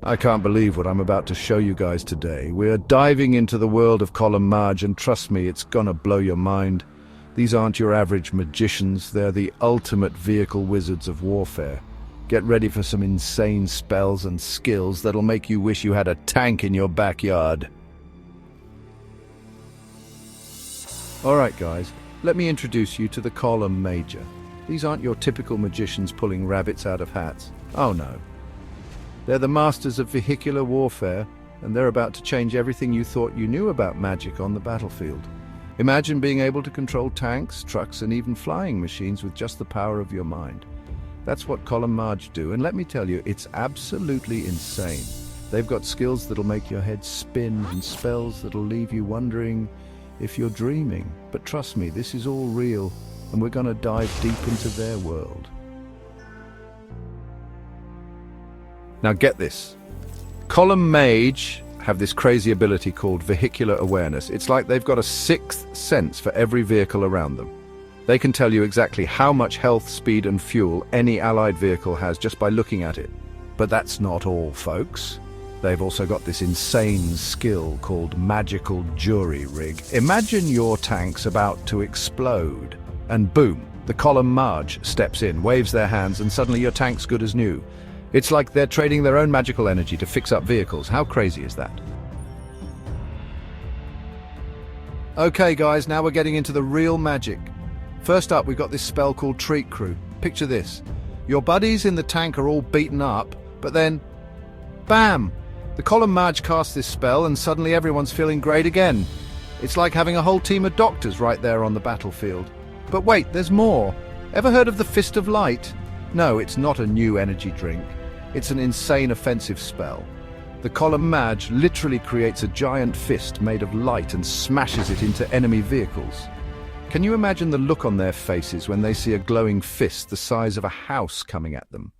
I can't believe what I'm about to show you guys today. We're diving into the world of Column Maj, and trust me, it's gonna blow your mind. These aren't your average magicians, they're the ultimate vehicle wizards of warfare. Get ready for some insane spells and skills that'll make you wish you had a tank in your backyard. Alright guys, let me introduce you to the Column Major. These aren't your typical magicians pulling rabbits out of hats. Oh no. They're the masters of vehicular warfare, and they're about to change everything you thought you knew about magic on the battlefield. Imagine being able to control tanks, trucks, and even flying machines with just the power of your mind. That's what Column Maj do, and let me tell you, it's absolutely insane. They've got skills that'll make your head spin and spells that'll leave you wondering if you're dreaming. But trust me, this is all real, and we're gonna dive deep into their world. Now get this. Column Maj have this crazy ability called vehicular awareness. It's like they've got a sixth sense for every vehicle around them. They can tell you exactly how much health, speed, and fuel any allied vehicle has just by looking at it. But that's not all, folks. They've also got this insane skill called magical jury rig. Imagine your tank's about to explode, and boom, the Column Maj steps in, waves their hands, and suddenly your tank's good as new. It's like they're trading their own magical energy to fix up vehicles. How crazy is that? Okay guys, now we're getting into the real magic. First up, we've got this spell called Treat Crew. Picture this. Your buddies in the tank are all beaten up, but then, bam! The Column Maj casts this spell and suddenly everyone's feeling great again. It's like having a whole team of doctors right there on the battlefield. But wait, there's more. Ever heard of the Fist of Light? No, it's not a new energy drink. It's an insane offensive spell. The Column Maj literally creates a giant fist made of light and smashes it into enemy vehicles. Can you imagine the look on their faces when they see a glowing fist the size of a house coming at them?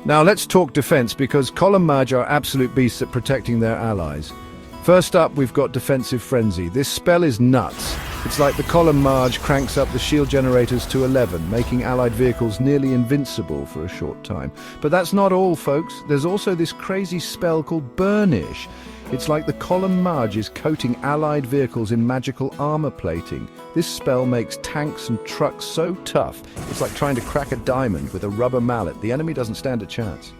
Now let's talk defense, because Column Maj are absolute beasts at protecting their allies. First up, we've got Defensive Frenzy. This spell is nuts. It's like the Column Maj cranks up the shield generators to 11, making allied vehicles nearly invincible for a short time. But that's not all, folks. There's also this crazy spell called Burnish. It's like the Column Maj is coating allied vehicles in magical armor plating. This spell makes tanks and trucks so tough, it's like trying to crack a diamond with a rubber mallet. The enemy doesn't stand a chance.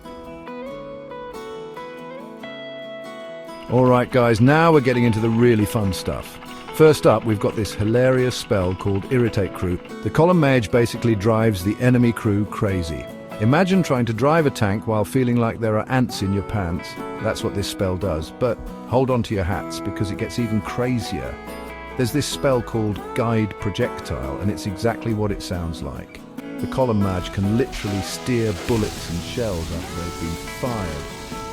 Alright guys, now we're getting into the really fun stuff. First up, we've got this hilarious spell called Irritate Crew. The Column Maj basically drives the enemy crew crazy. Imagine trying to drive a tank while feeling like there are ants in your pants. That's what this spell does, but hold on to your hats because it gets even crazier. There's this spell called Guide Projectile, and it's exactly what it sounds like. The Column Maj can literally steer bullets and shells after they've been fired.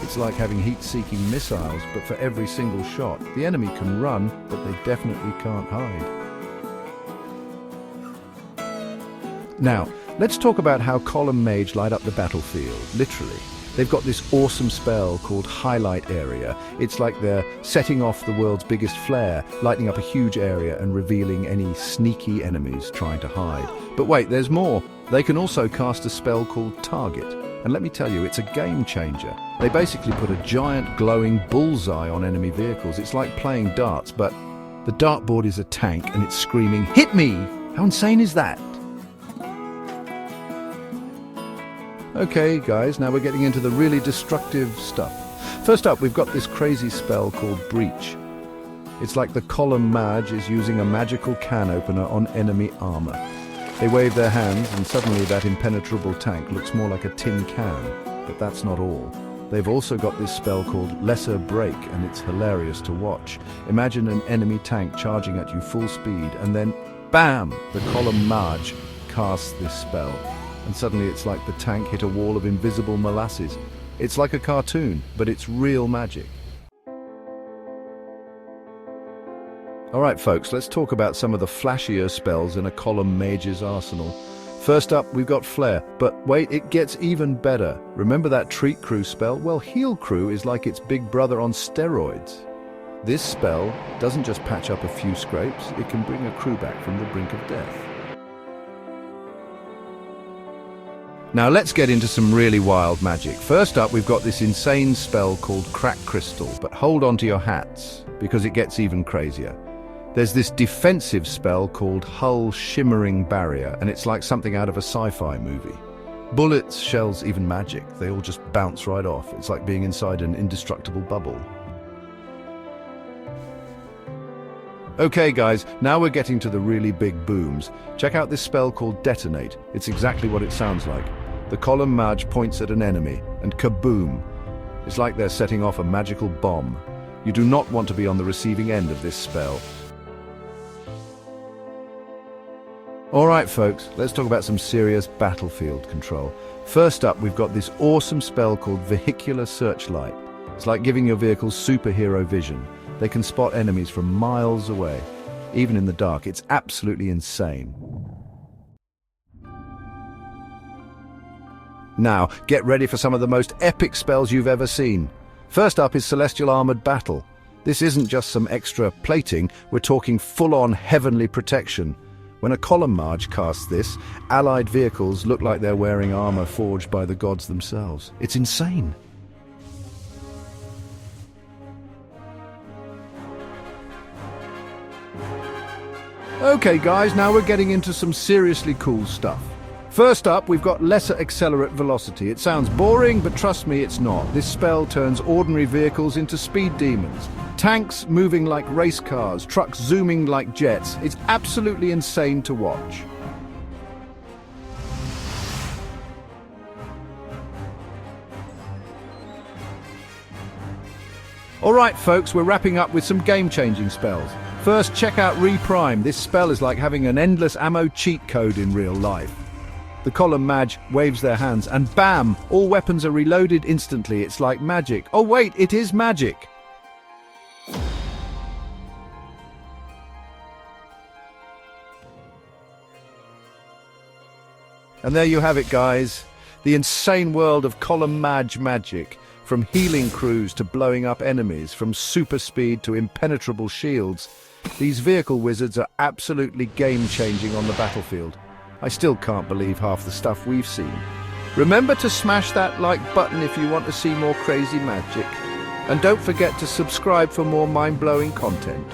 It's like having heat-seeking missiles, but for every single shot. The enemy can run, but they definitely can't hide. Now, let's talk about how Column Maj light up the battlefield, literally. They've got this awesome spell called Highlight Area. It's like they're setting off the world's biggest flare, lighting up a huge area and revealing any sneaky enemies trying to hide. But wait, there's more. They can also cast a spell called Target. And let me tell you, it's a game changer. They basically put a giant glowing bullseye on enemy vehicles. It's like playing darts, but the dartboard is a tank and it's screaming, "Hit me!" How insane is that? Okay guys, now we're getting into the really destructive stuff. First up, we've got this crazy spell called Breach. It's like the Column Maj is using a magical can opener on enemy armor. They wave their hands and suddenly that impenetrable tank looks more like a tin can. But that's not all. They've also got this spell called Lesser Break, and it's hilarious to watch. Imagine an enemy tank charging at you full speed, and then bam! The Column Maj casts this spell. And suddenly it's like the tank hit a wall of invisible molasses. It's like a cartoon, but it's real magic. Alright folks, let's talk about some of the flashier spells in a Column Maj's arsenal. First up, we've got Flare, but wait, it gets even better. Remember that Treat Crew spell? Well, Heal Crew is like its big brother on steroids. This spell doesn't just patch up a few scrapes, it can bring a crew back from the brink of death. Now let's get into some really wild magic. First up, we've got this insane spell called Crack Crystal, but hold on to your hats, because it gets even crazier. There's this defensive spell called Hull Shimmering Barrier, and it's like something out of a sci-fi movie. Bullets, shells, even magic, they all just bounce right off. It's like being inside an indestructible bubble. Okay guys, now we're getting to the really big booms. Check out this spell called Detonate. It's exactly what it sounds like. The column Maj points at an enemy, and kaboom! It's like they're setting off a magical bomb. You do not want to be on the receiving end of this spell. Alright folks, let's talk about some serious battlefield control. First up, we've got this awesome spell called Vehicular Searchlight. It's like giving your vehicles superhero vision. They can spot enemies from miles away, even in the dark. It's absolutely insane. Now, get ready for some of the most epic spells you've ever seen. First up is Celestial Armored Battle. This isn't just some extra plating, we're talking full-on heavenly protection. When a column Maj casts this, allied vehicles look like they're wearing armor forged by the gods themselves. It's insane. Okay guys, now we're getting into some seriously cool stuff. First up, we've got Lesser Accelerate Velocity. It sounds boring, but trust me, it's not. This spell turns ordinary vehicles into speed demons. Tanks moving like race cars, trucks zooming like jets. It's absolutely insane to watch. Alright folks, we're wrapping up with some game-changing spells. First, check out Reprime. This spell is like having an endless ammo cheat code in real life. The column Maj waves their hands and bam! All weapons are reloaded instantly. It's like magic. Oh wait, it is magic! And there you have it guys. The insane world of column Maj magic. From healing crews to blowing up enemies, from super speed to impenetrable shields. These vehicle wizards are absolutely game-changing on the battlefield. I still can't believe half the stuff we've seen. Remember to smash that like button if you want to see more crazy magic. And don't forget to subscribe for more mind-blowing content.